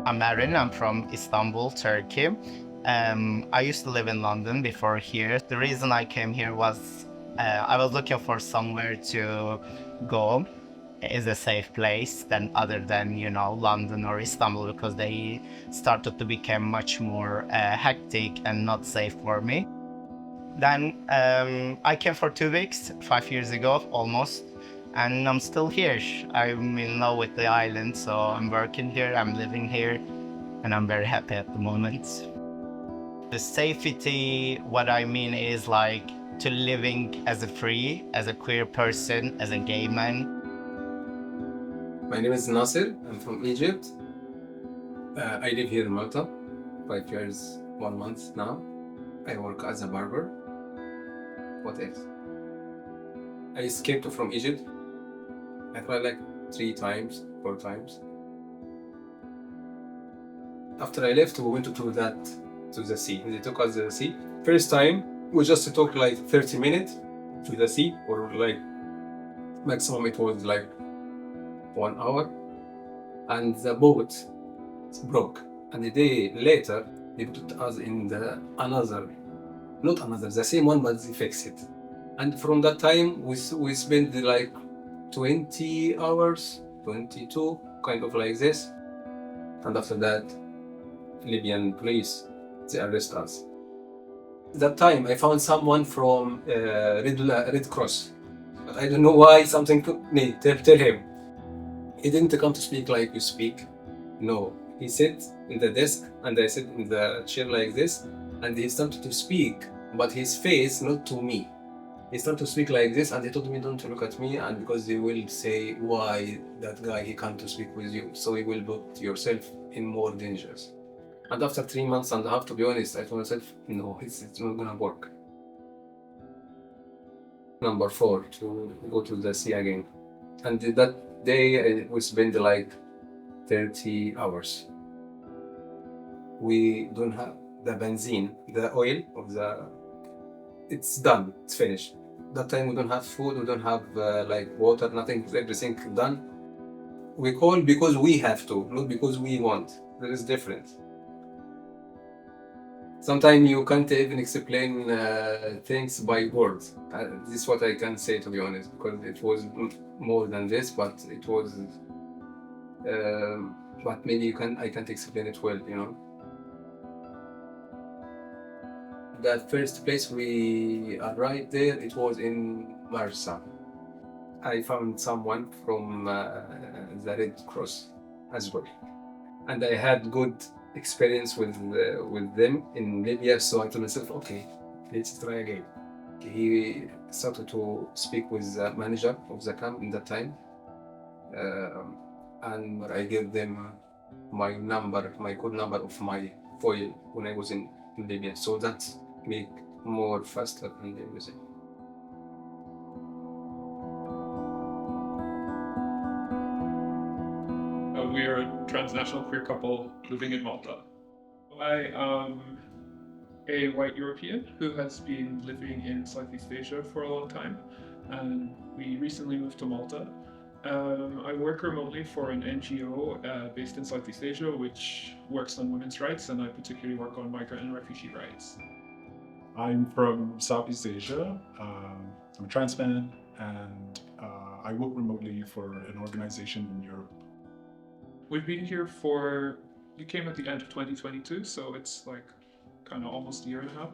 I'm Erin. I'm from Istanbul, Turkey. I used to live in London before here. The reason I came here was I was looking for somewhere to go. Is a safe place than other than London or Istanbul, because they started to become much more hectic and not safe for me. Then I came for 2 weeks 5 years ago almost, and I'm still here. I'm in love with the island, so I'm working here, I'm living here, and I'm very happy at the moment. The safety, what I mean is like to living as a free, as a queer person, as a gay man. My name is Nasir. I'm from Egypt. I live here in Malta, 5 years, 1 month now. I work as a barber. What else? I escaped from Egypt. I tried like 3 times, 4 times. After I left, we went to the sea. They took us to the sea. First time, we just took like 30 minutes to the sea, or like maximum it was like 1 hour. And the boat broke. And a day later, they put us in the same one, but they fixed it. And from that time, we spent like 20 hours, 22, kind of like this. And after that, Libyan police, they arrest us. That time, I found someone from Red Cross. But I don't know why something took me. Tell him. He didn't come to speak like you speak. No. He sat in the desk and I sat in the chair like this, and he started to speak, but his face not to me. He started to speak like this, and he told me don't look at me, and because they will say why that guy he can't to speak with you, so he will put yourself in more dangers. And after 3 months and a half, to be honest, I told myself, no, it's not gonna work. Number 4, to go to the sea again. And that day we spent like 30 hours. We don't have the benzene, the oil of it's done, it's finished. That time we don't have food, we don't have like water, nothing, everything done. We call because we have to, not because we want. There is difference. Sometimes you can't even explain things by words. This is what I can say, to be honest, because it was more than this, but it was. But maybe I can't explain it well, The first place we arrived there, it was in Marsa. I found someone from the Red Cross as well, and I had good experience with them in Libya. So I told myself, okay, let's try again. He started to speak with the manager of the camp in that time, and I gave them my code number of my foil when I was in Libya. So that make more faster and everything. We are a transnational queer couple living in Malta. I am a white European who has been living in Southeast Asia for a long time, and we recently moved to Malta. I work remotely for an NGO based in Southeast Asia, which works on women's rights, and I particularly work on migrant and refugee rights. I'm from Southeast Asia. I'm a trans man, and I work remotely for an organization in Europe. We've been here we came at the end of 2022, so it's like kind of almost a year and a half.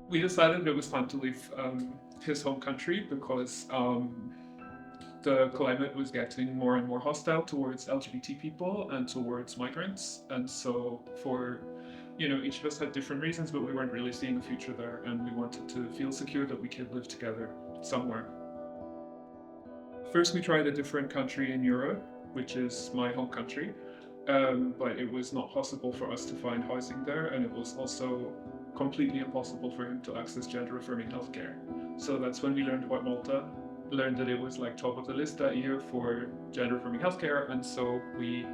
We decided it was time to leave his home country because the climate was getting more and more hostile towards LGBT people and towards migrants. And so each of us had different reasons, but we weren't really seeing a future there, and we wanted to feel secure that we could live together somewhere. First, we tried a different country in Europe, which is my home country, but it was not possible for us to find housing there, and it was also completely impossible for him to access gender-affirming healthcare. So that's when we learned about Malta, learned that it was like top of the list that year for gender-affirming healthcare, and so we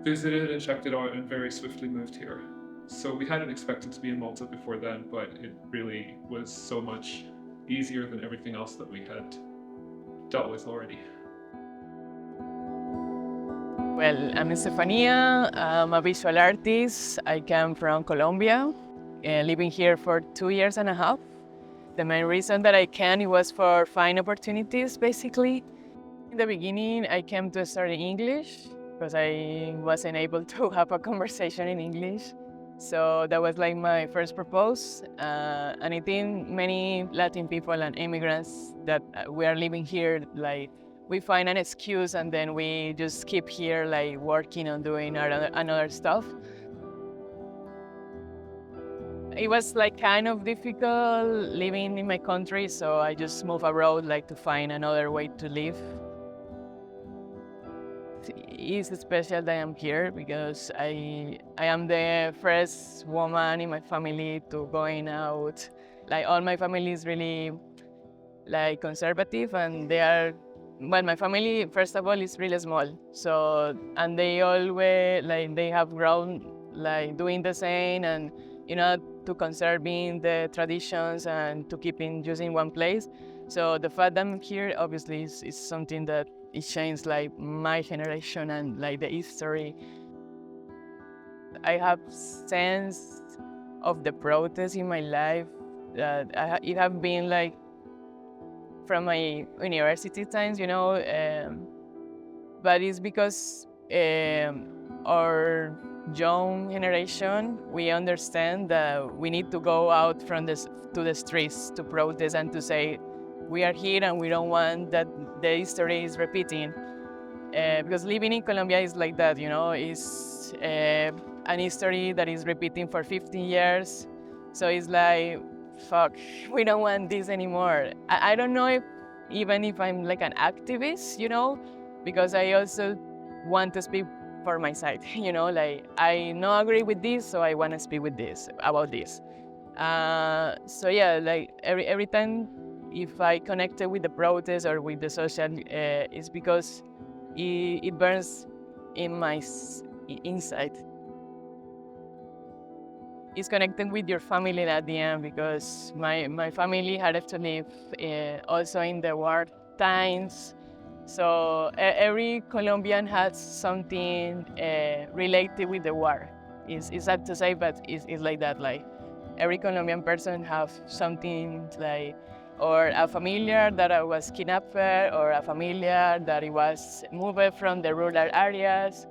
visited and checked it out and very swiftly moved here. So we hadn't expected to be in Malta before then, but it really was so much easier than everything else that we had dealt with already. Well, I'm Estefania. I'm a visual artist. I come from Colombia, living here for 2 years and a half. The main reason that I came was for find opportunities, basically. In the beginning, I came to study English because I wasn't able to have a conversation in English. So that was like my first propose. And I think many Latin people and immigrants that we are living here, like we find an excuse and then we just keep here like working on doing another stuff. It was like kind of difficult living in my country, so I just moved abroad like to find another way to live. It's special that I'm here because I am the first woman in my family to going out. Like all my family is really like conservative, and they are, well, my family first of all is really small. So and they always like they have grown like doing the same, and to conserving the traditions and to keeping using one place. So the fact that I'm here obviously is something that it changed like my generation and like the history. I have sense of the protest in my life that it have been like from my university times, but it's because our young generation, we understand that we need to go out to the streets to protest and to say, we are here and we don't want that the history is repeating. Because living in Colombia is like that, it's an history that is repeating for 50 years. So it's like, fuck, we don't want this anymore. I don't know even if I'm like an activist, because I also want to speak for my side, like I not agree with this, so I want to speak about this. So yeah, like every time if I connected with the protest or with the social, it's because it burns in my inside. It's connecting with your family at the end, because my family had to live also in the war times. So every Colombian has something related with the war. It's sad to say, but it's like that. Like every Colombian person have something like, or a familiar that was kidnapped, or a familiar that it was moved from the rural areas.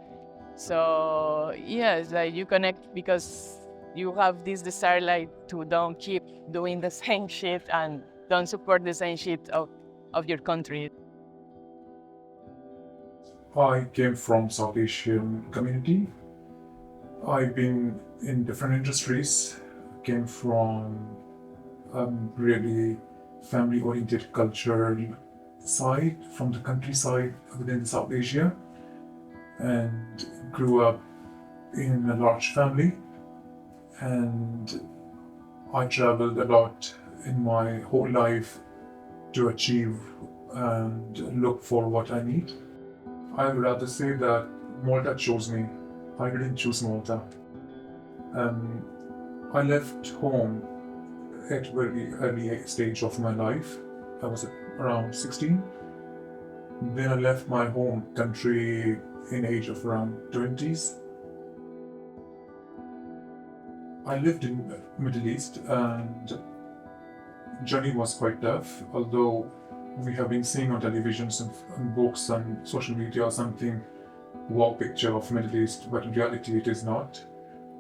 So yeah, it's like you connect because you have this desire like to don't keep doing the same shit and don't support the same shit of your country. I came from South Asian community. I've been in different industries. Came from really family-oriented cultural side, from the countryside within South Asia, and grew up in a large family. And I traveled a lot in my whole life to achieve and look for what I need. I would rather say that Malta chose me. I didn't choose Malta. I left home at a very early stage of my life. I was around 16. Then I left my home country in age of around 20s. I lived in Middle East, and journey was quite tough, although we have been seeing on televisions and books and social media or something wow picture of Middle East, but in reality it is not.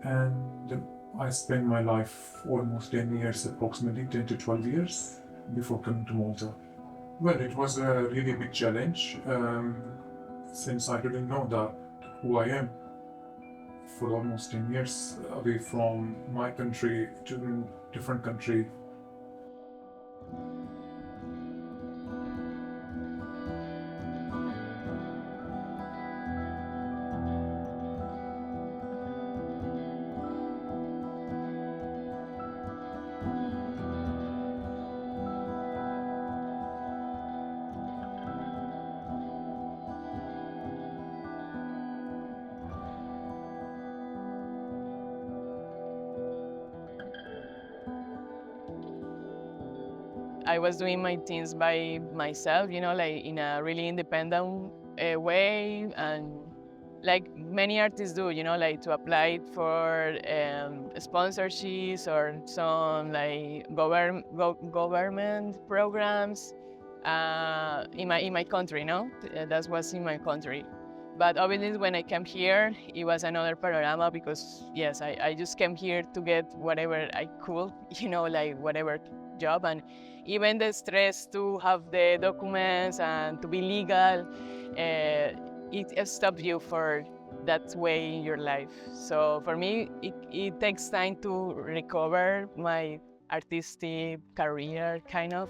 And I spent my life almost 10 years, approximately 10 to 12 years before coming to Malta. Well, it was a really big challenge since I didn't know that who I am for almost 10 years away from my country to a different country. I was doing my things by myself, like in a really independent way, and like many artists do, like to apply for sponsorships or some like government programs in my country, no? That was in my country. But obviously, when I came here, it was another panorama because yes, I just came here to get whatever I could, like whatever job, and even the stress to have the documents and to be legal, it stops you for that way in your life. So for me, it takes time to recover my artistic career, kind of.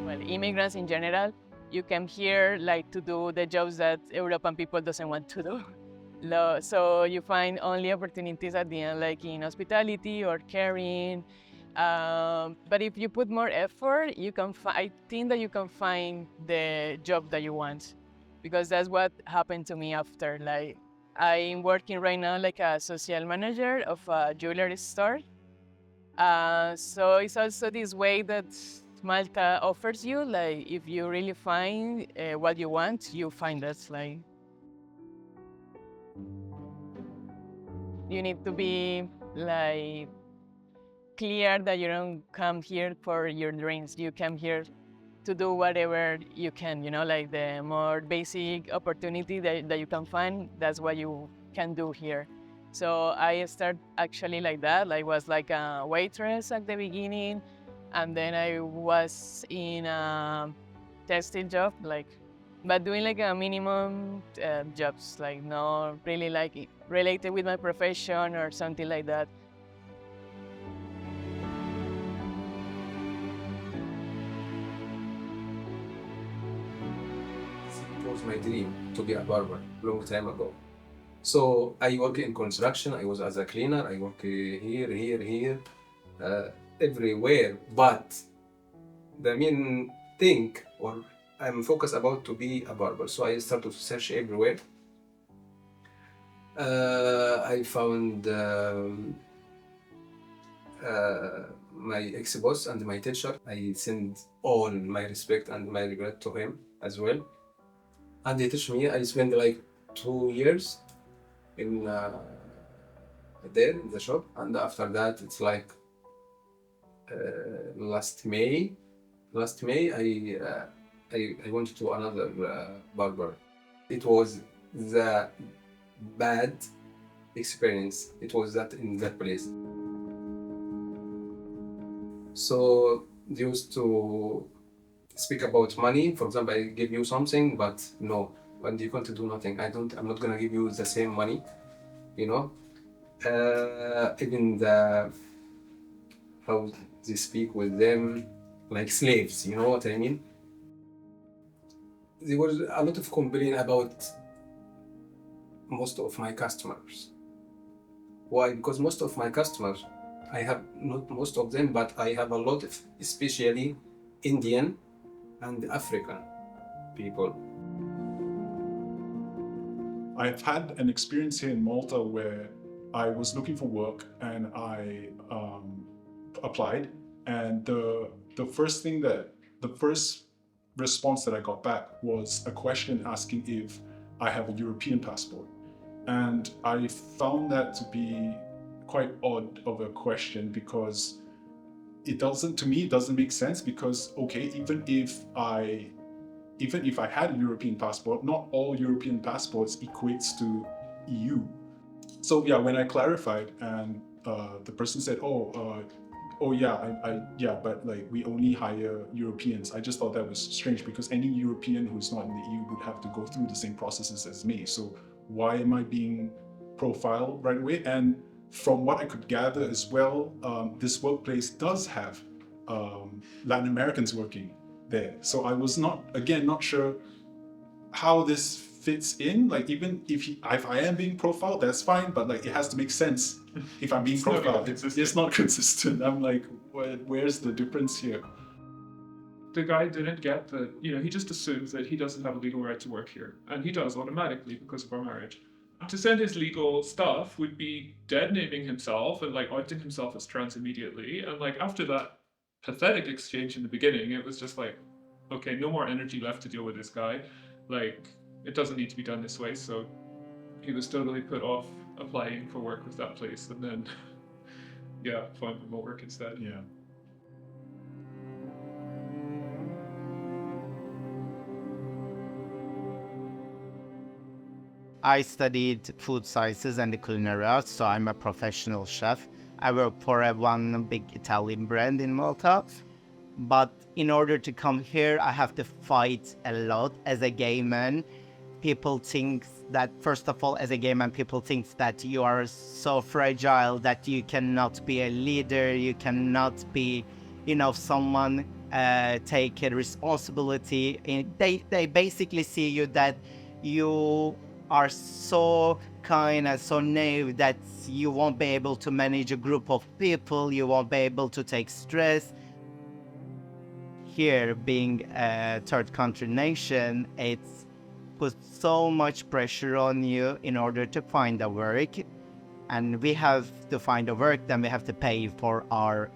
Well, immigrants in general, you come here like to do the jobs that European people doesn't want to do. So you find only opportunities at the end, like in hospitality or caring. But if you put more effort, I think that you can find the job that you want, because that's what happened to me after. Like, I'm working right now like a social manager of a jewelry store. So it's also this way that Malta offers you, like if you really find what you want, you find it. Like, you need to be like clear that you don't come here for your dreams. You come here to do whatever you can, like the more basic opportunity that you can find, that's what you can do here. So I started actually like that. I was like a waitress at the beginning, and then I was in a textile job, but doing like a minimum jobs, like not really like related with my profession or something like that. It was my dream to be a barber long time ago. So I work in construction. I was as a cleaner. I work here, everywhere. But the main thing, or I'm focused about to be a barber. So I started to search everywhere. I found my ex-boss and my teacher. I send all my respect and my regret to him as well. And he taught me. I spent like 2 years in there in the shop, and after that it's like last May I went to another barber. It was the bad experience. It was that in that place. So they used to speak about money. For example, I give you something, but no, when you want to do nothing, I'm not gonna give you the same money, even how they speak with them like slaves, you know what I mean? There was a lot of complaint about most of my customers. Why? Because most of my customers, I have not most of them, but I have a lot of, especially Indian and African people. I've had an experience here in Malta where I was looking for work and I applied, and the first response that I got back was a question asking if I have a European passport. And I found that to be quite odd of a question, because it doesn't make sense, because okay, even if I had a European passport, not all European passports equates to EU. So yeah, when I clarified, and the person said, but like we only hire Europeans. I just thought that was strange, because any European who's not in the EU would have to go through the same processes as me. So why am I being profiled right away? And from what I could gather as well, this workplace does have Latin Americans working there. So I was not sure how this fits in. Like, even if I am being profiled, that's fine, but like it has to make sense if I'm being profiled. It's not consistent. I'm like, where's the difference here? The guy didn't get that, he just assumes that he doesn't have a legal right to work here. And he does automatically because of our marriage. To send his legal stuff would be dead naming himself and like outing himself as trans immediately. And like after that, pathetic exchange in the beginning. It was just like, okay, no more energy left to deal with this guy. Like, it doesn't need to be done this way. So he was totally put off applying for work with that place, and then yeah, find remote work instead. Yeah. I studied food sciences and culinary arts, so I'm a professional chef. I work for one big Italian brand in Malta. But in order to come here, I have to fight a lot as a gay man. People think that, first of all, as a gay man, people think that you are so fragile that you cannot be a leader, you cannot be, someone take a responsibility. They basically see you that you are so kind and so naive that you won't be able to manage a group of people, you won't be able to take stress. Here, being a third country nation, it's put so much pressure on you in order to find a work. And we have to find a work, then we have to pay for our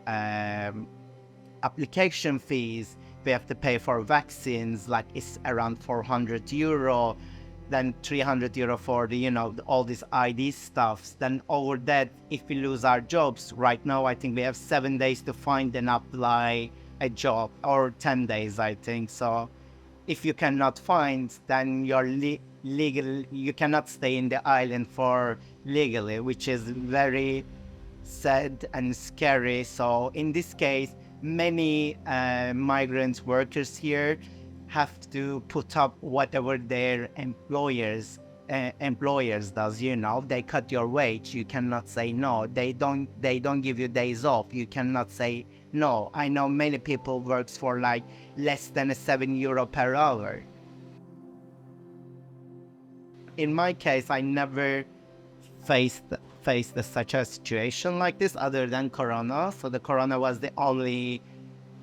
application fees. We have to pay for vaccines, like it's around €400. Then €300 for the, all these ID stuffs. Then over that, if we lose our jobs, right now I think we have 7 days to find and apply a job, or 10 days, I think. So if you cannot find, then you're legal, you cannot stay in the island for legally, which is very sad and scary. So in this case, many migrant workers here have to put up whatever their employers does. They cut your wage, you cannot say no. They don't give you days off, you cannot say no. I know many people works for like less than €7 per hour. In my case, I never faced such a situation like this other than Corona. So the Corona was the only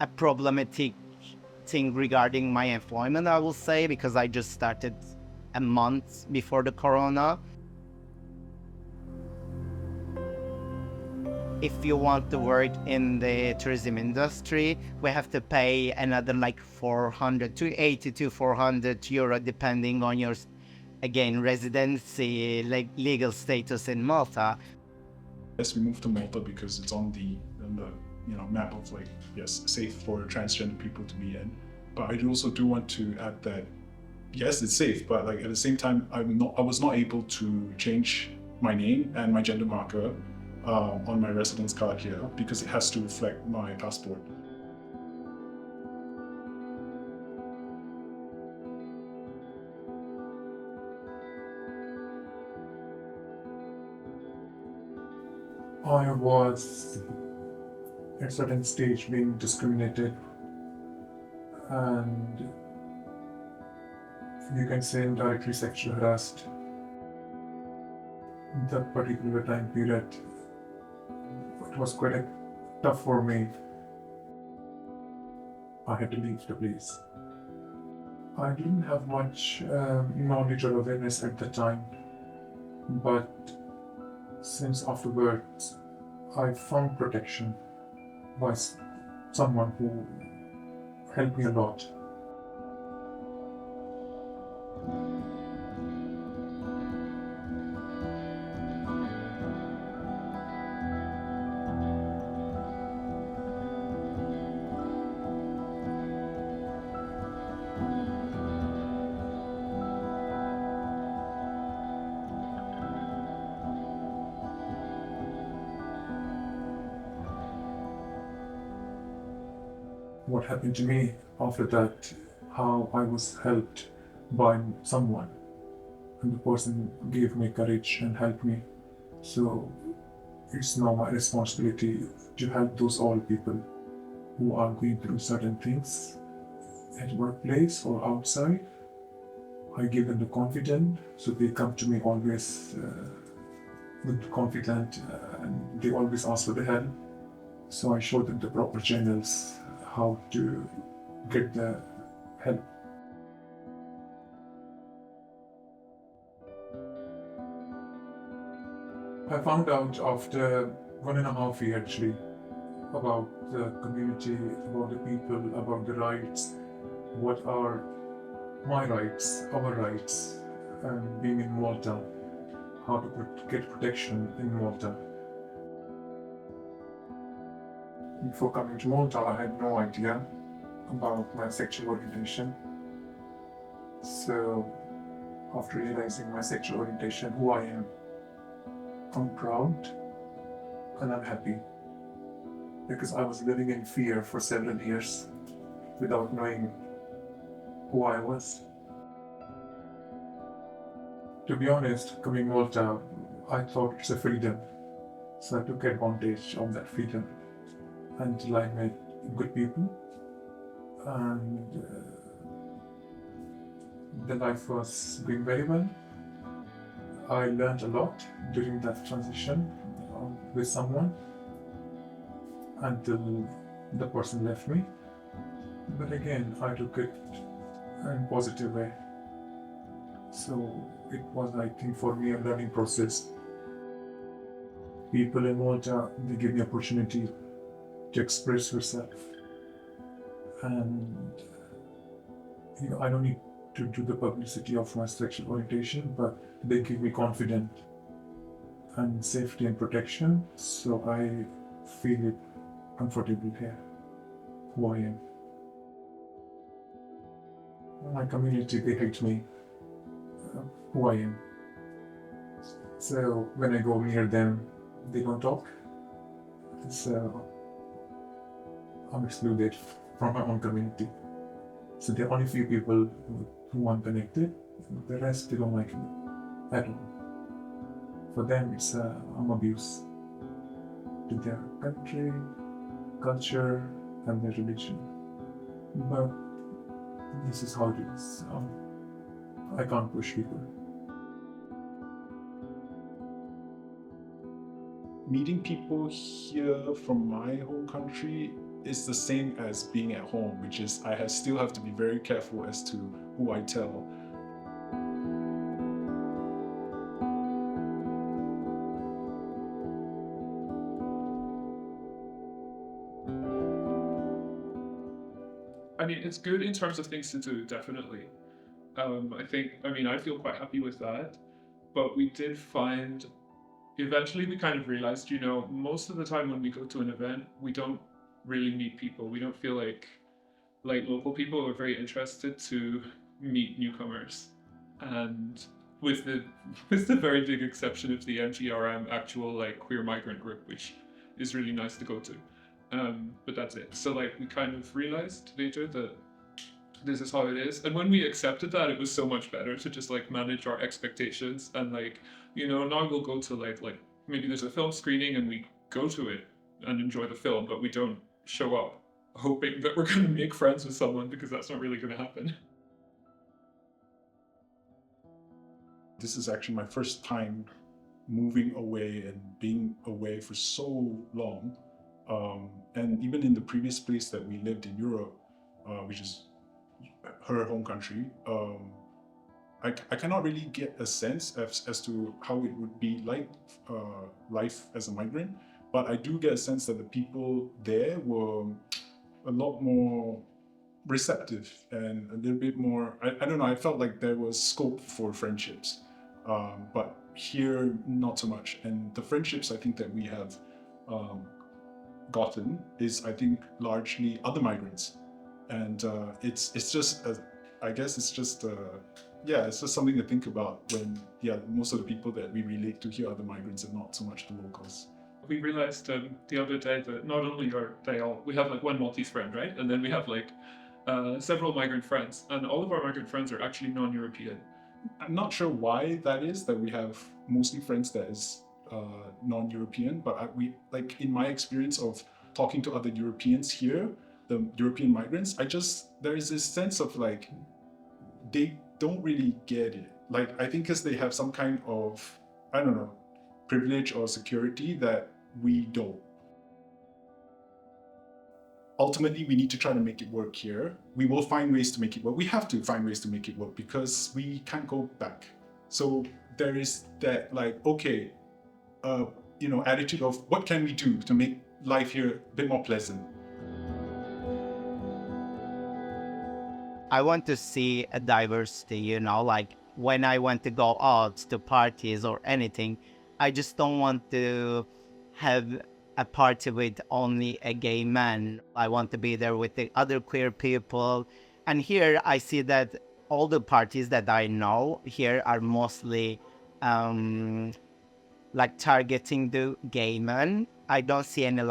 a problematic thing regarding my employment, I will say, because I just started a month before the Corona. If you want to work in the tourism industry, we have to pay another like 400 to 80 to 400 euro, depending on your, again, residency, like legal status in Malta. Yes, we moved to Malta because it's on the map of like, yes, safe for transgender people to be in. But I also do want to add that yes, it's safe, but like at the same time, I was not able to change my name and my gender marker on my residence card here because it has to reflect my passport. I was at a certain stage being discriminated, and you can say indirectly sexually harassed. That particular time period, it was quite tough for me. I had to leave the place. I didn't have much knowledge or awareness at the time, but since afterwards, I found protection by someone who helped me a lot. What happened to me after that, how I was helped by someone, and the person gave me courage and helped me. So it's now my responsibility to help those all people who are going through certain things at workplace or outside. I give them the confidence, so they come to me always with confidence, and they always ask for the help. So I show them the proper channels, how to get the help. I found out after 1.5 years actually about the community, about the people, about the rights, what are my rights, our rights, and being in Malta, how to get protection in Malta. Before coming to Malta, I had no idea about my sexual orientation. So, after realizing my sexual orientation, who I am, I'm proud and I'm happy. Because I was living in fear for several years without knowing who I was. To be honest, coming to Malta, I thought it's a freedom. So I took advantage of that freedom until I met good people, and the life was going very well. I learned a lot during that transition with someone until the person left me. But again, I took it in a positive way. So it was, I think, for me, a learning process. People in Malta, they give me opportunity to express yourself. And I don't need to do the publicity of my sexual orientation, but they give me confidence and safety and protection, so I feel it comfortable here, who I am. My community, they hate me, who I am. So when I go near them, they don't talk. So I'm excluded from my own community. So there are only few people who I'm connected. The rest, they don't like me at all. For them, it's abuse to their country, culture, and their religion. But this is how it is. I can't push people. Meeting people here from my home country is the same as being at home, which is I still have to be very careful as to who I tell. I mean, it's good in terms of things to do, definitely. I feel quite happy with that. But we did find, eventually we kind of realized, most of the time when we go to an event, we don't really meet people. We don't feel like local people are very interested to meet newcomers. And with the very big exception of the MGRM actual queer migrant group, which is really nice to go to. But that's it. So we kind of realized later that this is how it is. And when we accepted that, it was so much better to just manage our expectations and now we'll go to maybe there's a film screening and we go to it and enjoy the film, but we don't show up hoping that we're going to make friends with someone, because that's not really going to happen. This is actually my first time moving away and being away for so long. And even in the previous place that we lived in Europe, which is her home country, I cannot really get a sense as to how it would be like life as a migrant, but I do get a sense that the people there were a lot more receptive and a little bit more, I don't know, I felt like there was scope for friendships, but here not so much. And the friendships I think that we have gotten is, I think, largely other migrants, and it's just I guess it's just it's just something to think about when most of the people that we relate to here are the migrants and not so much the locals. We realized the other day that not only are they all, we have one Maltese friend, right? And then we have several migrant friends, and all of our migrant friends are actually non-European. I'm not sure why that is, that we have mostly friends that is non-European, but we in my experience of talking to other Europeans here, the European migrants, there is this sense of they don't really get it. I think because they have some kind of, I don't know, privilege or security that we don't. Ultimately, we need to try to make it work here. We will find ways to make it work. We have to find ways to make it work because we can't go back. So there is that attitude of what can we do to make life here a bit more pleasant. I want to see a diversity, like when I want to go out to parties or anything, I just don't want to have a party with only a gay man. I want to be there with the other queer people. And here I see that all the parties that I know here are mostly like targeting the gay men. I don't see any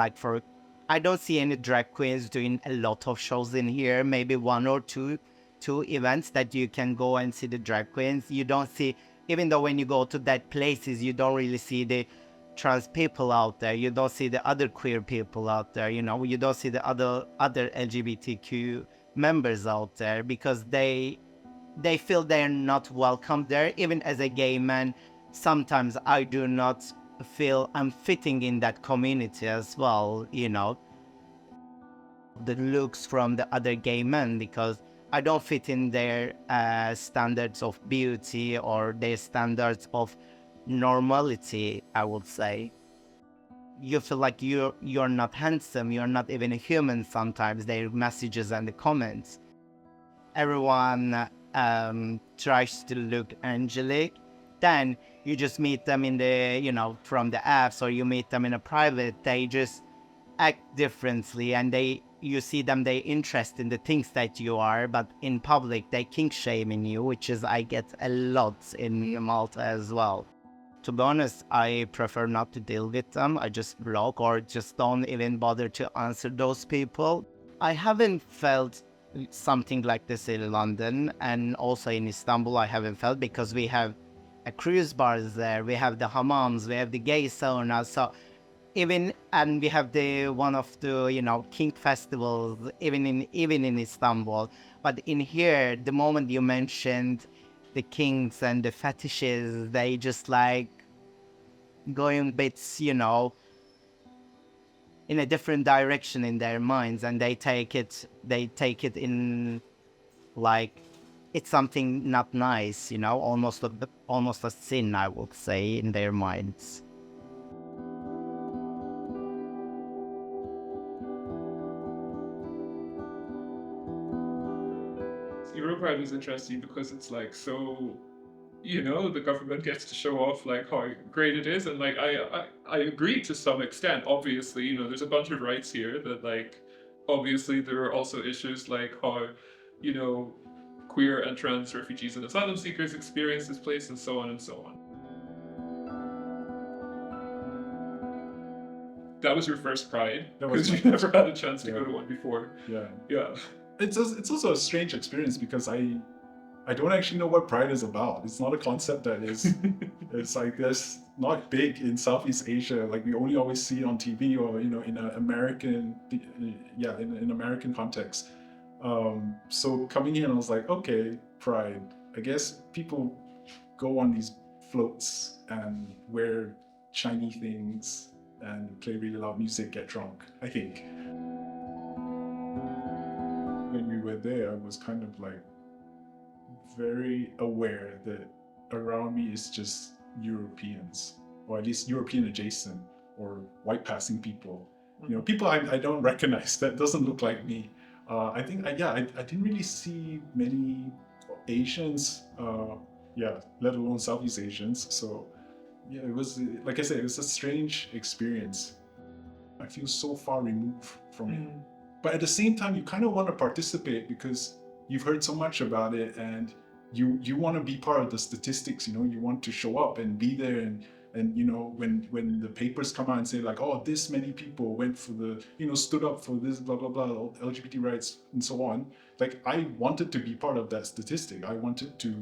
I don't see any drag queens doing a lot of shows in here. Maybe one or two events that you can go and see the drag queens. You don't see, even though when you go to that places, you don't really see the trans people out there. You don't see the other queer people out there. You don't see the other LGBTQ members out there because they feel they're not welcome there. Even as a gay man, sometimes I do not feel I'm fitting in that community as well, the looks from the other gay men, because I don't fit in their standards of beauty or their standards of normality, I would say. You feel like you're not handsome, you're not even a human sometimes, their messages and the comments. Everyone tries to look angelic. Then you just meet them in the, from the apps, or you meet them in a private, they just act differently, and you see them, they interest in the things that you are, but in public, they kink shaming you, which is, I get a lot in Malta as well. To be honest, I prefer not to deal with them. I just block or just don't even bother to answer those people. I haven't felt something like this in London, and also in Istanbul I haven't felt, because we have a cruise bars there, we have the hammams, we have the gay sauna, so and we have the one of the kink festivals even in Istanbul. But in here, the moment you mentioned the kinks and the fetishes, they just like going bits in a different direction in their minds, and they take it in like it's something not nice, almost a sin, I would say, in their minds. Europride was interesting because it's like so, the government gets to show off like how great it is, and like I agree to some extent. Obviously, there's a bunch of rights here that like obviously there are also issues like how queer and trans refugees and asylum seekers experience this place, and so on and so on. That was your first Pride, because you never had a chance to go to one before. Yeah. It's also a strange experience because I don't actually know what Pride is about. It's not a concept that is it's like this, not big in Southeast Asia. Like we only always see it on TV or in an American in American context. So coming in, I was like, okay, Pride. I guess people go on these floats and wear shiny things and play really loud music, get drunk, I think. When we were there, I was kind of like very aware that around me is just Europeans, or at least European adjacent, or white passing people. People I don't recognize, that doesn't look like me. I think I didn't really see many Asians, let alone Southeast Asians. So yeah, it was, like I said, it was a strange experience. I feel so far removed from it. But at the same time, you kind of want to participate because you've heard so much about it, and you want to be part of the statistics. You want to show up and be there, and when the papers come out and say like, oh, this many people went for the stood up for this blah blah blah LGBT rights and so on. Like I wanted to be part of that statistic. I wanted to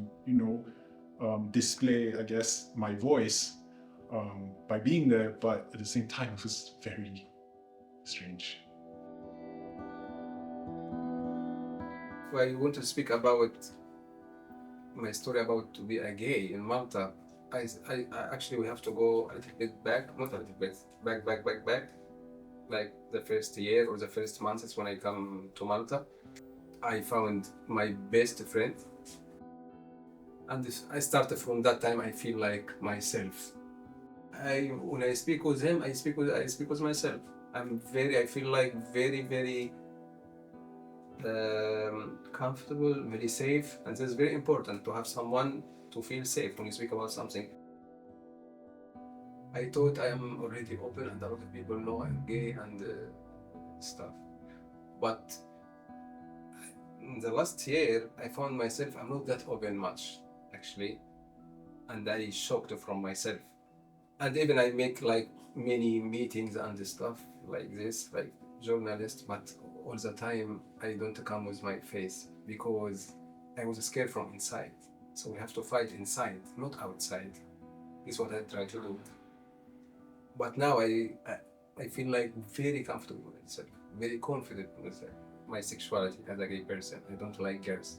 display, I guess, my voice by being there. But at the same time, it was very strange. Well, I want to speak about my story about to be a gay in Malta. I actually, we have to go a little bit back, not a little bit, back. Like the first year or the first months when I come to Malta, I found my best friend. And I started from that time, I feel like myself. When I speak with him, I speak with myself. I feel like very comfortable, very safe, and this is very important to have someone to feel safe when you speak about something. I thought I am already open and a lot of people know I'm gay and stuff. But in the last year, I found myself, I'm not that open much, actually. And I shocked from myself. And even I make like many meetings and stuff like this, like journalist, but all the time I don't come with my face because I was scared from inside. So we have to fight inside, not outside. Is what I try to do. But now I feel like very comfortable with myself, very confident with my sexuality as a gay person. I don't like girls.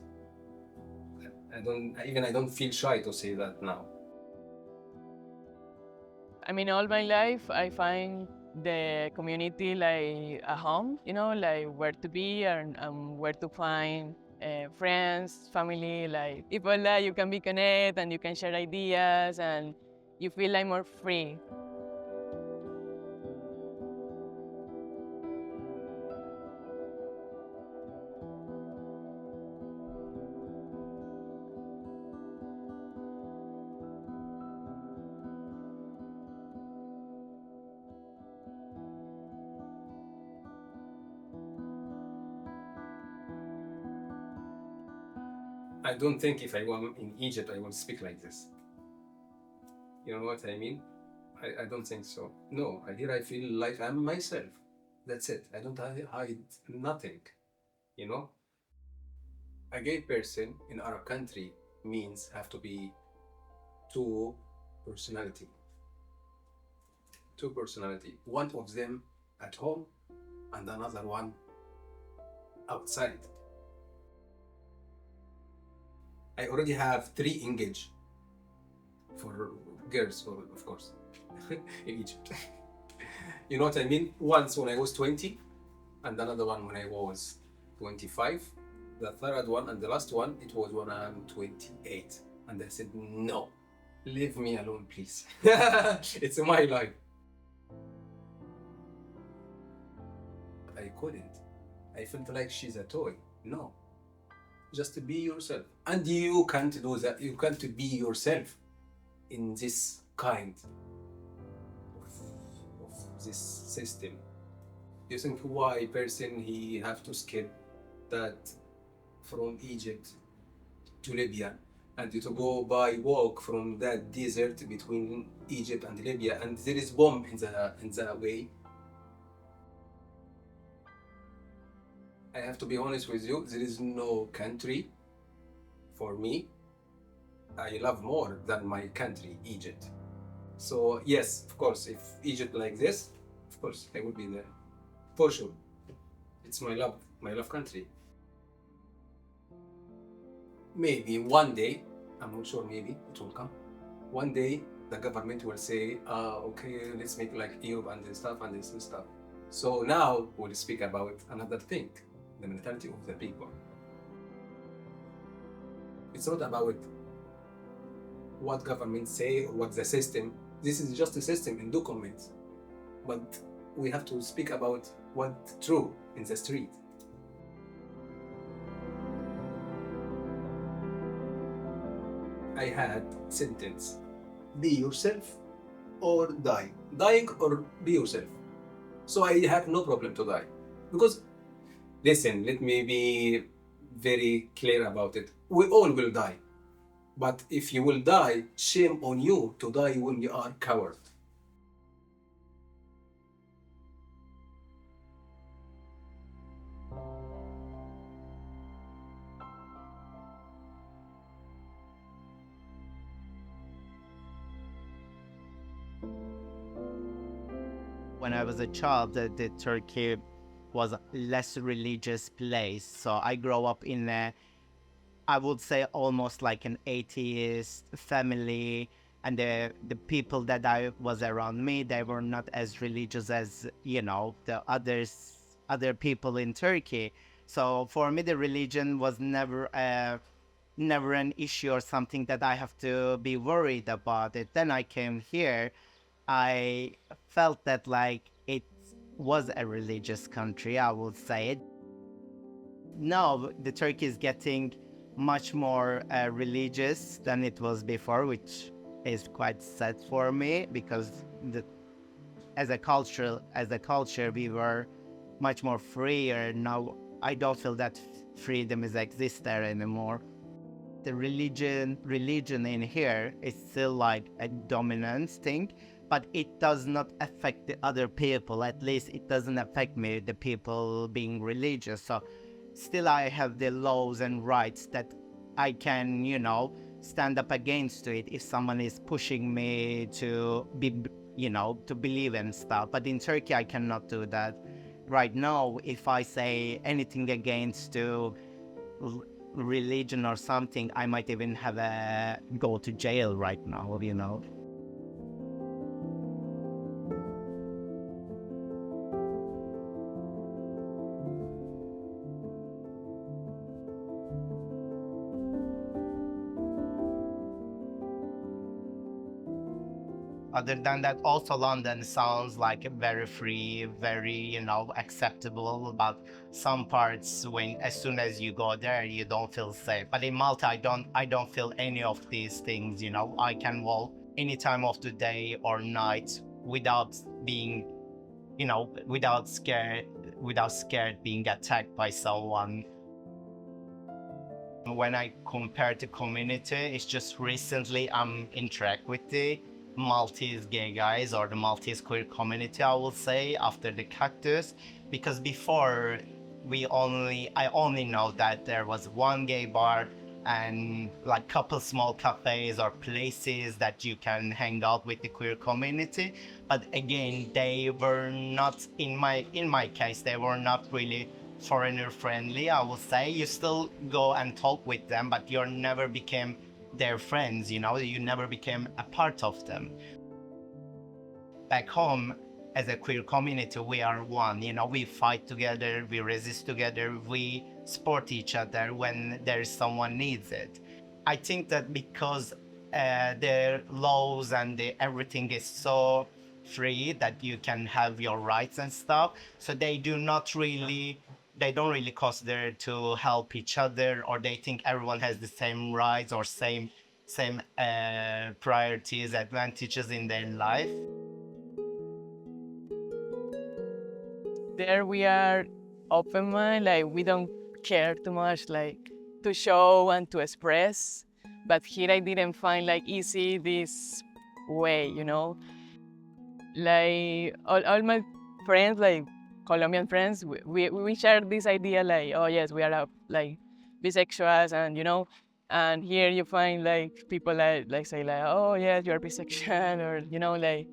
I don't feel shy to say that now. I mean, all my life, I find the community like a home, you know, like where to be and where to find friends, family, like people that you can be connected and you can share ideas and you feel like more free. I don't think if I were in Egypt, I would speak like this. You know what I mean? I don't think so. No, here I feel like I'm myself. That's it. I don't hide nothing, you know? A gay person in our country means have to be two personality. Two personality. One of them at home and another one outside. I already have 3 engaged for girls, of course, in Egypt. You know what I mean? Once when I was 20, and another one when I was 25. The third one and the last one, it was when I'm 28. And I said, no, leave me alone, please. It's my life. I couldn't. I felt like she's a toy. No. Just be yourself. And you can't do that. You can't be yourself in this kind of this system. You think why a person he have to skip that from Egypt to Libya and to go by walk from that desert between Egypt and Libya and there is bomb in the way. I have to be honest with you, there is no country for me I love more than my country, Egypt. So yes, of course, if Egypt like this, of course, I would be there. For sure. It's my love country. Maybe one day, I'm not sure, maybe it will come. One day, the government will say, okay, let's make like Europe and this stuff and this stuff. So now we'll speak about another thing. The mentality of the people. It's not about what governments say or what the system. This is just a system in documents. But we have to speak about what's true in the street. I had sentence, be yourself or die. Dying or be yourself. So I have no problem to die. Because listen, let me be very clear about it. We all will die. But if you will die, shame on you to die when you are coward. When I was a child, the Turkey was a less religious place. So I grew up in a, I would say almost like an atheist family. And the people that I was around me, they were not as religious as, you know, the other people in Turkey. So for me, the religion was never an issue or something that I have to be worried about it. Then I came here. I felt that like was a religious country, I would say. Now, the Turkey is getting much more religious than it was before, which is quite sad for me because as a culture, we were much more freer. Now, I don't feel that freedom is exist there anymore. The religion in here is still like a dominant thing, but it does not affect the other people. At least it doesn't affect me, the people being religious. So still I have the laws and rights that I can, stand up against to it if someone is pushing me to be, to believe in stuff. But in Turkey, I cannot do that. Right now, if I say anything against to religion or something, I might even go to jail right now. Other than that, also London sounds like very free, very, acceptable. But some parts, as soon as you go there, you don't feel safe. But in Malta, I don't feel any of these things. I can walk any time of the day or night without being, without scared being attacked by someone. When I compare the community, it's just recently I'm interact with the Maltese gay guys or the Maltese queer community, I will say, after the Cactus, because before I only know that there was one gay bar and like couple small cafes or places that you can hang out with the queer community. But again, they were not, in my case, they were not really foreigner friendly, I will say. You still go and talk with them, but you never became their friends, you never became a part of them. Back home, as a queer community, we are one, we fight together, we resist together, we support each other when there's someone needs it. I think that because the laws and everything is so free that you can have your rights and stuff, so they don't really consider to help each other, or they think everyone has the same rights or same priorities, advantages in their life. There we are open mind, like we don't care too much like to show and to express. But here I didn't find like easy this way, Like all my friends, like Colombian friends, we share this idea like, oh yes, we are like bisexuals, and and here you find like people like say like, oh yes, you're bisexual, or like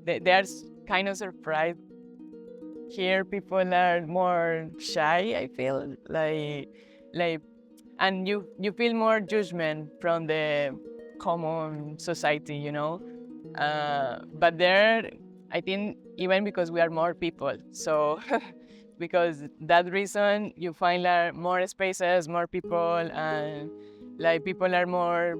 they are kind of surprised. Here people are more shy, I feel like and you feel more judgment from the common society, but there, I think, even because we are more people, so because that reason you find like more spaces, more people, and like people are more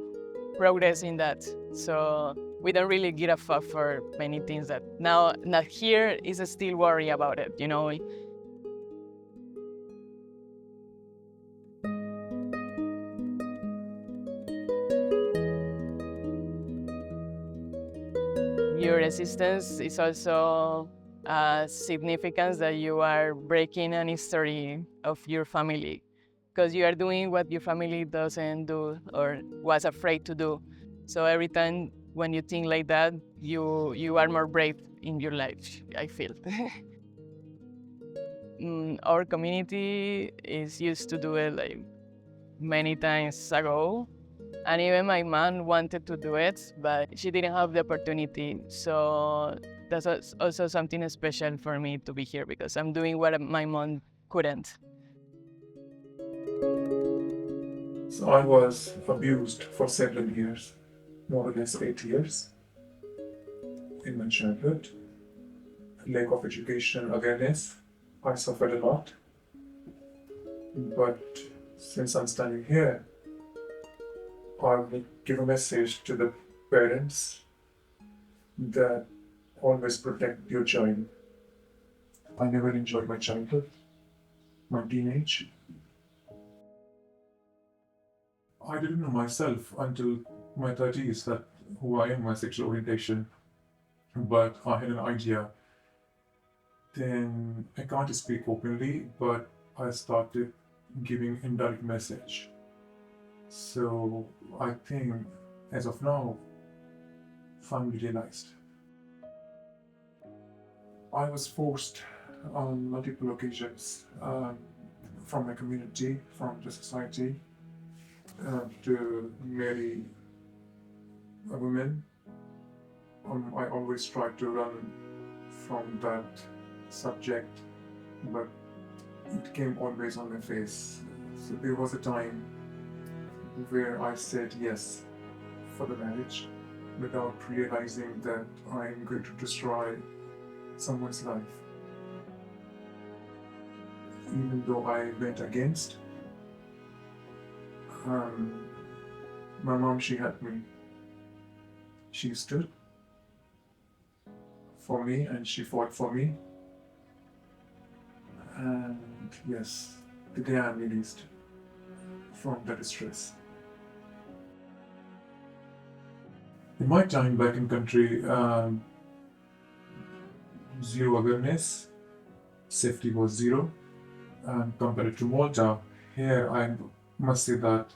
progress in that. So we don't really give a fuck for many things that now not here is still worry about it, Your existence is also significance that you are breaking an history of your family, because you are doing what your family doesn't do or was afraid to do. So every time when you think like that, you are more brave in your life, I feel. Our community is used to do it like many times ago. And even my mom wanted to do it, but she didn't have the opportunity. So that's also something special for me to be here, because I'm doing what my mom couldn't. So I was abused for several years, more or less 8 years in my childhood. Lack of education, awareness, I suffered a lot. But since I'm standing here, I will give a message to the parents that always protect your child. I never enjoyed my childhood, my teenage. I didn't know myself until my 30s that who I am, my sexual orientation, but I had an idea. Then I can't speak openly, but I started giving indirect message. So I think as of now, finally realized. I was forced on multiple occasions from my community, from the society, to marry a woman. I always tried to run from that subject, but it came always on my face. So there was a time where I said yes for the marriage without realizing that I'm going to destroy someone's life. Even though I went against, my mom, she helped me. She stood for me and she fought for me. And yes, today I'm released from the distress. In my time back in country, zero awareness, safety was zero. And compared to Malta, here I must say that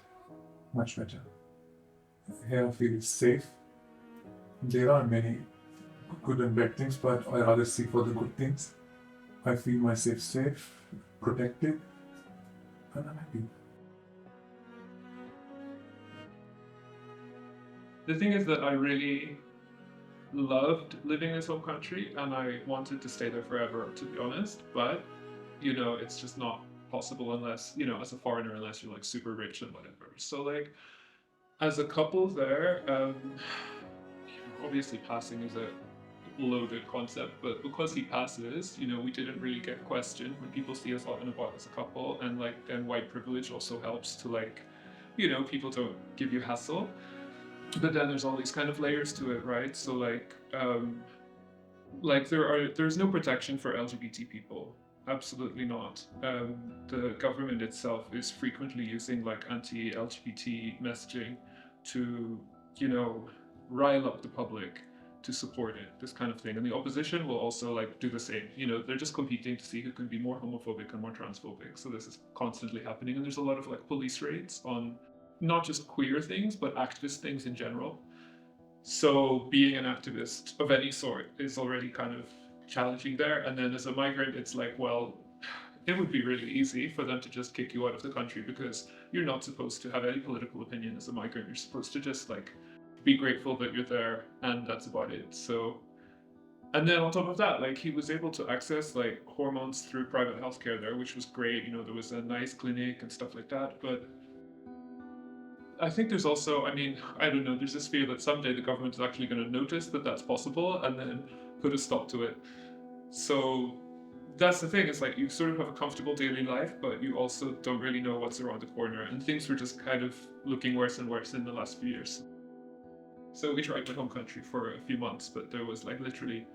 much better. Here I feel safe. There are many good and bad things, but I rather see for the good things. I feel myself safe, protected, and I'm happy. The thing is that I really loved living in this home country and I wanted to stay there forever, to be honest, but you know, it's just not possible unless, you know, as a foreigner, unless you're like super rich and whatever. So like, as a couple there, obviously passing is a loaded concept, but because he passes, you know, we didn't really get questioned when people see us out and about as a couple, and like then white privilege also helps to like, you know, people don't give you hassle. But then there's all these kind of layers to it, right? So like there's no protection for LGBT people. Absolutely not. The government itself is frequently using like anti-LGBT messaging to, you know, rile up the public to support it, this kind of thing. And the opposition will also like do the same. You know, they're just competing to see who can be more homophobic and more transphobic. So this is constantly happening. And there's a lot of like police raids on not just queer things, but activist things in general. So being an activist of any sort is already kind of challenging there. And then as a migrant, it's like, well, it would be really easy for them to just kick you out of the country because you're not supposed to have any political opinion as a migrant. You're supposed to just like be grateful that you're there, and that's about it. So, and then on top of that, like he was able to access like hormones through private healthcare there, which was great. You know, there was a nice clinic and stuff like that. But I think there's also, I mean, I don't know, there's this fear that someday the government is actually going to notice that that's possible and then put a stop to it. So that's the thing, it's like you sort of have a comfortable daily life, but you also don't really know what's around the corner. And things were just kind of looking worse and worse in the last few years. So we tried my home country for a few months, but there was like literally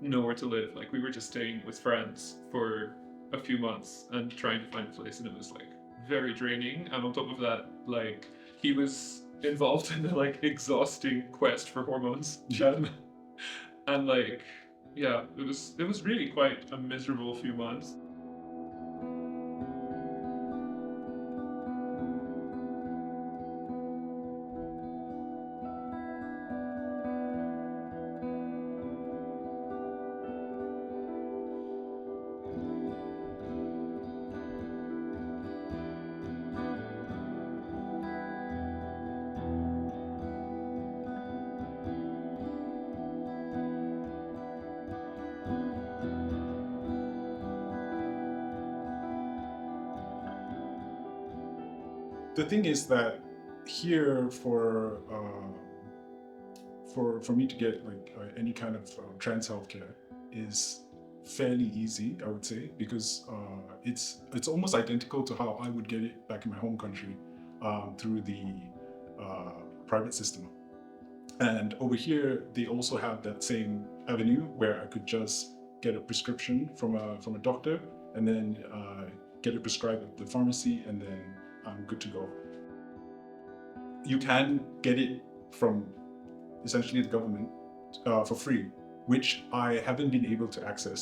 nowhere to live. Like we were just staying with friends for a few months and trying to find a place, and it was like very draining. And on top of that, like he was involved in a like exhausting quest for hormones. And like, yeah, it was really quite a miserable few months. The thing is that here for me to get like any kind of trans healthcare is fairly easy, I would say, because it's almost identical to how I would get it back in my home country through the private system. And over here, they also have that same avenue where I could just get a prescription from a doctor, and then get it prescribed at the pharmacy, and then I'm good to go. You can get it from essentially the government for free, which I haven't been able to access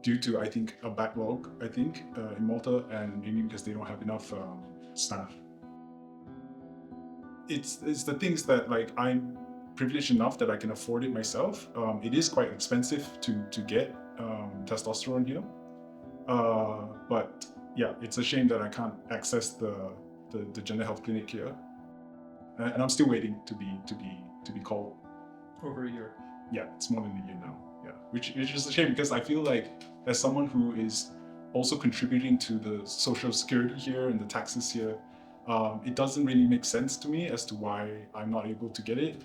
due to, I think, a backlog, in Malta, and maybe because they don't have enough staff. It's the things that, like, I'm privileged enough that I can afford it myself. It is quite expensive to get testosterone here, but yeah, it's a shame that I can't access the gender health clinic here, and I'm still waiting to be called. Over a year. Yeah, it's more than a year now. Yeah, which is a shame, because I feel like, as someone who is also contributing to the social security here and the taxes here, it doesn't really make sense to me as to why I'm not able to get it.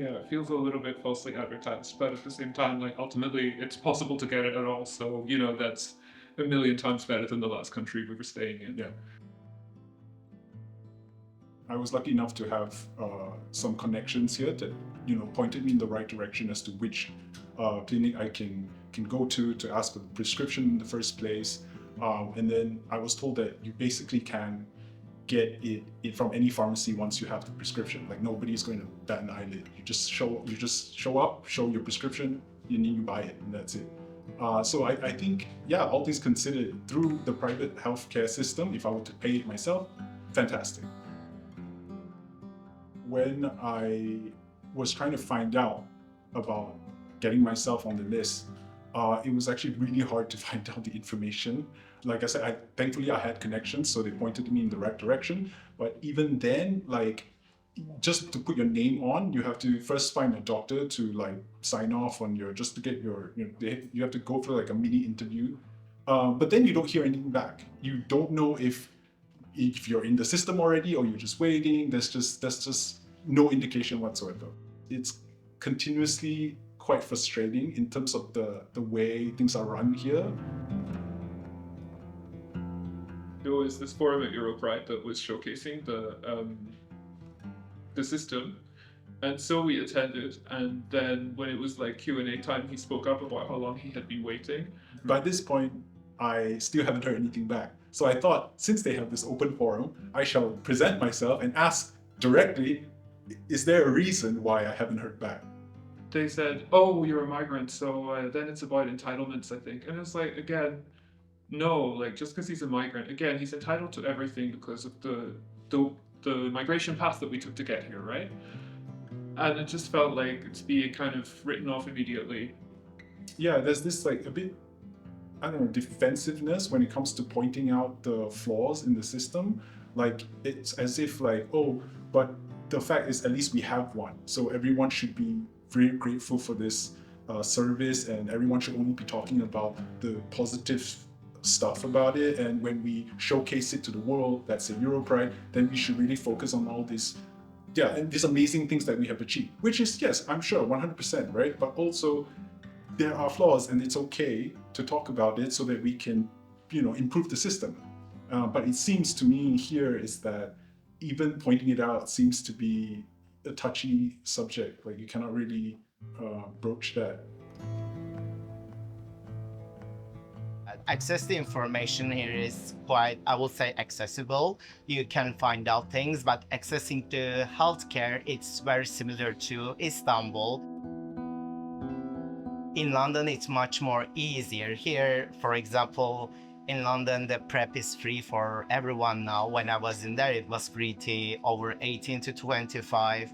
Yeah, it feels a little bit falsely advertised, but at the same time, like, ultimately, it's possible to get it at all. So, you know, that's a million times better than the last country we were staying in. Yeah. I was lucky enough to have some connections here that, you know, pointed me in the right direction as to which clinic I can go to ask for the prescription in the first place. And then I was told that you basically can get it from any pharmacy once you have the prescription. Like, nobody's going to bat an eyelid. You just show up, show your prescription, and then you buy it, and that's it. So I think, yeah, all things considered, through the private healthcare system, if I were to pay it myself, fantastic. When I was trying to find out about getting myself on the list, it was actually really hard to find out the information. Like I said, thankfully I had connections, so they pointed me in the right direction. But even then, like, just to put your name on, you have to first find a doctor to, like, sign off on just to get your, you have to go through, like, a mini interview. But then you don't hear anything back. You don't know if you're in the system already or you're just waiting. There's just no indication whatsoever. It's continuously quite frustrating in terms of the way things are run here. There was this forum at Europride that was showcasing the system, and so we attended. And then when it was like Q&A time, he spoke up about how long he had been waiting. By this point, I still haven't heard anything back. So I thought, since they have this open forum, I shall present myself and ask directly, is there a reason why I haven't heard back? They said, oh, you're a migrant, so then it's about entitlements, I think. And it's like, again, no, like, just because he's a migrant, again, he's entitled to everything because of the migration path that we took to get here, right? And it just felt like it's being kind of written off immediately. Yeah, there's this, like, a bit, I don't know, defensiveness when it comes to pointing out the flaws in the system. Like, it's as if, like, oh, but the fact is, at least we have one. So everyone should be very grateful for this service, and everyone should only be talking about the positive stuff about it. And when we showcase it to the world, that's a Europride, then we should really focus on all these, and these amazing things that we have achieved. Which is, yes, I'm sure, 100%, right? But also, there are flaws, and it's okay to talk about it so that we can, improve the system. But it seems to me here is that even pointing it out seems to be a touchy subject. Like, you cannot really broach that. Access to information here is quite, I will say, accessible. You can find out things, but accessing to healthcare, it's very similar to Istanbul. In London, it's much more easier. Here, for example, in London, the PrEP is free for everyone now. When I was in there, it was free to over 18 to 25.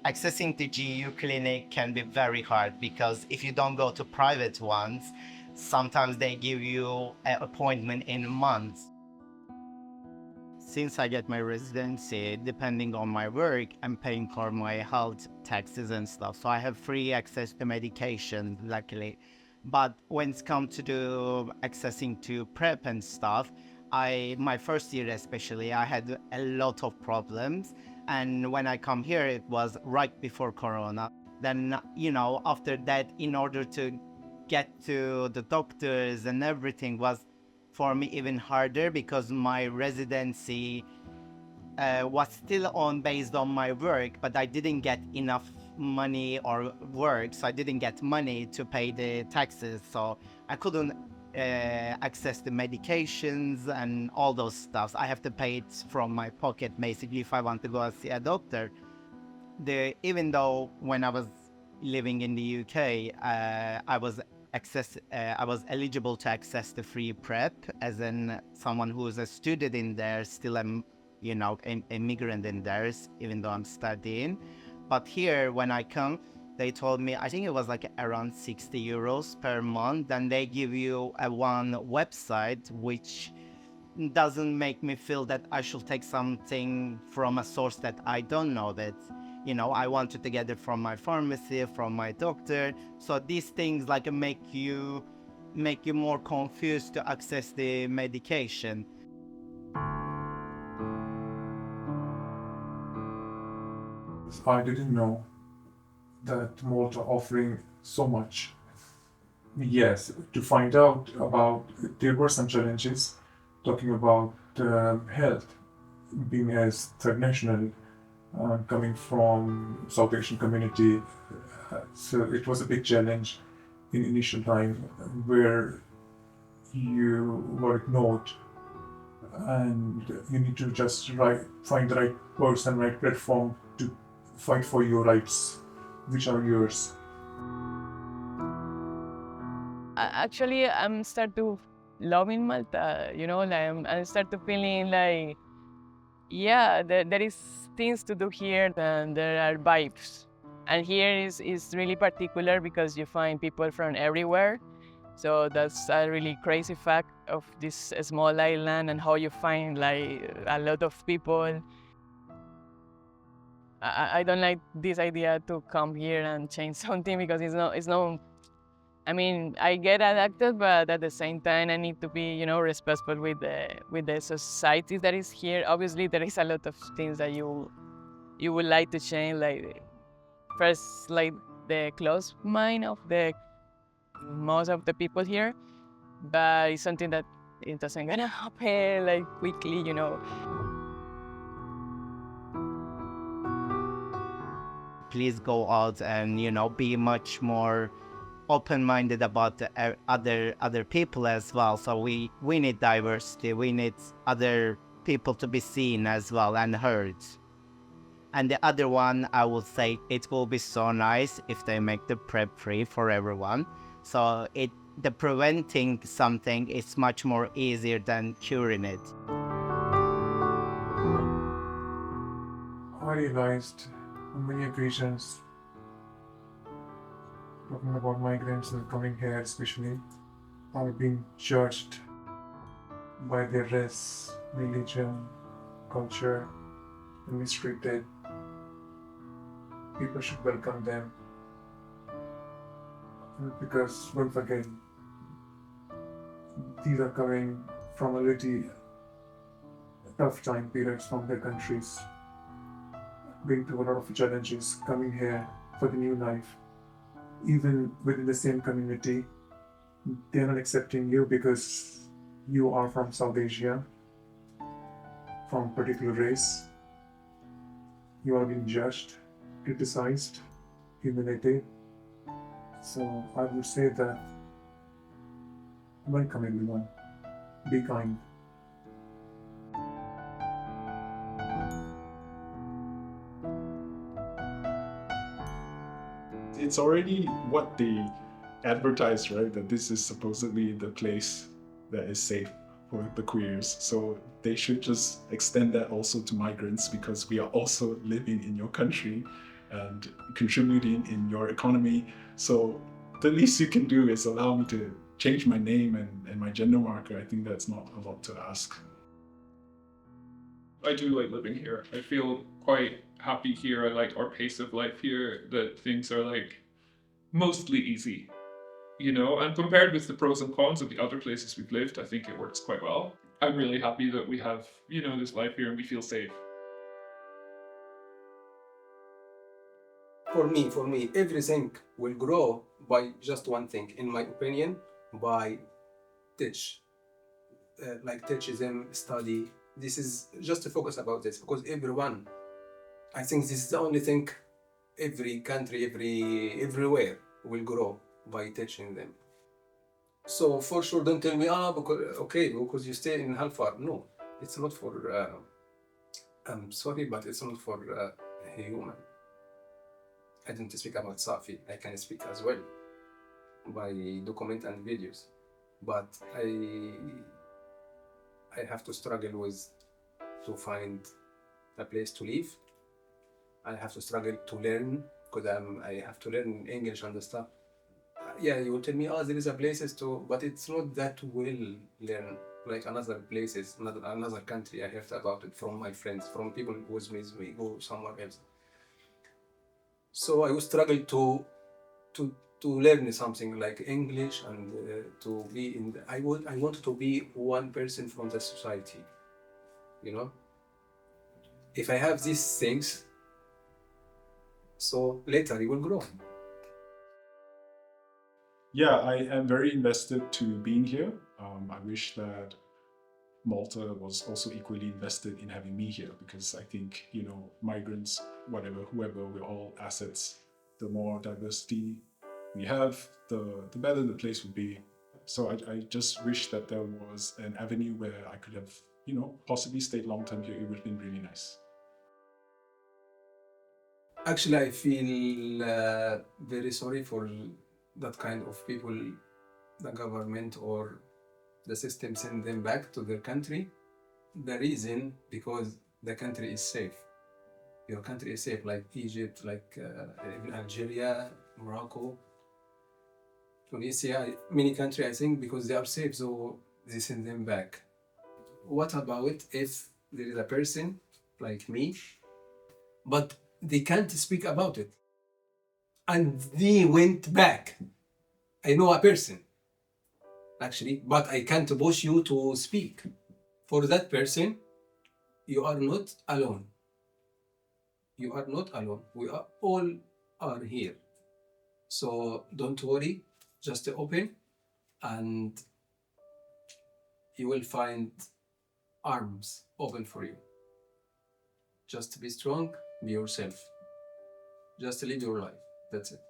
Accessing the GU clinic can be very hard because if you don't go to private ones, sometimes they give you an appointment in months. Since I get my residency, depending on my work, I'm paying for my health taxes and stuff. So I have free access to medication, luckily. But when it's come to do accessing to PrEP and stuff, my first year especially, I had a lot of problems. And when I come here, it was right before Corona. Then, after that, in order to get to the doctors and everything was for me even harder because my residency was still on based on my work, but I didn't get enough money or work, so I didn't get money to pay the taxes, so I couldn't access the medications and all those stuff. I have to pay it from my pocket basically if I want to go and see a doctor. Even though when I was living in the UK, I was eligible to access the free prep, as in someone who is a student in there, still am, you know, an immigrant in there, even though I'm studying. But here, when I come, they told me, I think it was like around 60 euros per month, and they give you a one website, which doesn't make me feel that I should take something from a source that I don't know that, you know, I wanted to get it from my pharmacy, from my doctor. So these things like make you more confused to access the medication. I didn't know that Malta offering so much. Yes, to find out about, there were some challenges talking about health, being as third national, coming from South Asian community. So it was a big challenge in initial time where you were ignored and you need to just find the right person, right platform to fight for your rights, which are yours. Actually, I'm start to loving Malta. You know, like I start to feeling like, yeah, there is things to do here, and there are vibes. And here is really particular because you find people from everywhere. So that's a really crazy fact of this small island and how you find like a lot of people. I don't like this idea to come here and change something because it's no. I mean, I get adapted, but at the same time, I need to be, you know, respectful with the society that is here. Obviously, there is a lot of things that you would like to change, like first, like the closed mind of the most of the people here, but it's something that it doesn't gonna happen like quickly, you know. Please go out and, you know, be much more open-minded about the other people as well. So we need diversity. We need other people to be seen as well and heard. And the other one, I would say it will be so nice if they make the PrEP free for everyone. So the preventing something is much more easier than curing it. I realized on many occasions, talking about migrants and coming here especially, are being judged by their race, religion, culture, and mistreated. People should welcome them because once again, these are coming from a really tough time periods from their countries, going through a lot of challenges, coming here for the new life. Even within the same community, they're not accepting you because you are from South Asia, from a particular race. You are being judged, criticized, humiliated. So I would say that welcome everyone. Be kind. It's already what they advertise, right? That this is supposedly the place that is safe for the queers. So they should just extend that also to migrants because we are also living in your country and contributing in your economy. So the least you can do is allow me to change my name and my gender marker. I think that's not a lot to ask. I do like living here. I feel quite happy here. I like our pace of life here, that things are like mostly easy, you know, and compared with the pros and cons of the other places we've lived, I think it works quite well. I'm really happy that we have, you know, this life here and we feel safe. For me, everything will grow by just one thing, in my opinion, by teach. Like teachism, study. This is just to focus about this because everyone, I think this is the only thing every country, everywhere will grow by teaching them. So for sure, don't tell me, because you stay in Halfar. No, it's not for. I'm sorry, but it's not for human. I don't speak about Safi. I can speak as well by document and videos, but I have to struggle with to find a place to live. I have to struggle to learn because I have to learn English and stuff. Yeah, you will tell me, there is a places to, but it's not that well learn like another places, another country. I heard about it from my friends, from people who was with me, go somewhere else. So I will struggle to learn something like English and to be in. I want to be one person from the society. You know, if I have these things, so later it will grow. Yeah, I am very invested to being here. I wish that Malta was also equally invested in having me here, because I think, migrants, whoever, we're all assets. The more diversity we have, the better the place would be. So I just wish that there was an avenue where I could have, possibly stayed long term here. It would have been really nice. Actually, I feel very sorry for that kind of people, the government or the system send them back to their country. The reason, because the country is safe. Your country is safe, like Egypt, like even Algeria, Morocco, Tunisia, many countries, I think, because they are safe, so they send them back. What about if there is a person like me, but they can't speak about it, and they went back? I know a person, actually, but I can't push you to speak. For that person, you are not alone. You are not alone. We are all are here. So don't worry, just open and you will find arms open for you. Just be strong, be yourself. Just live your life. That's it.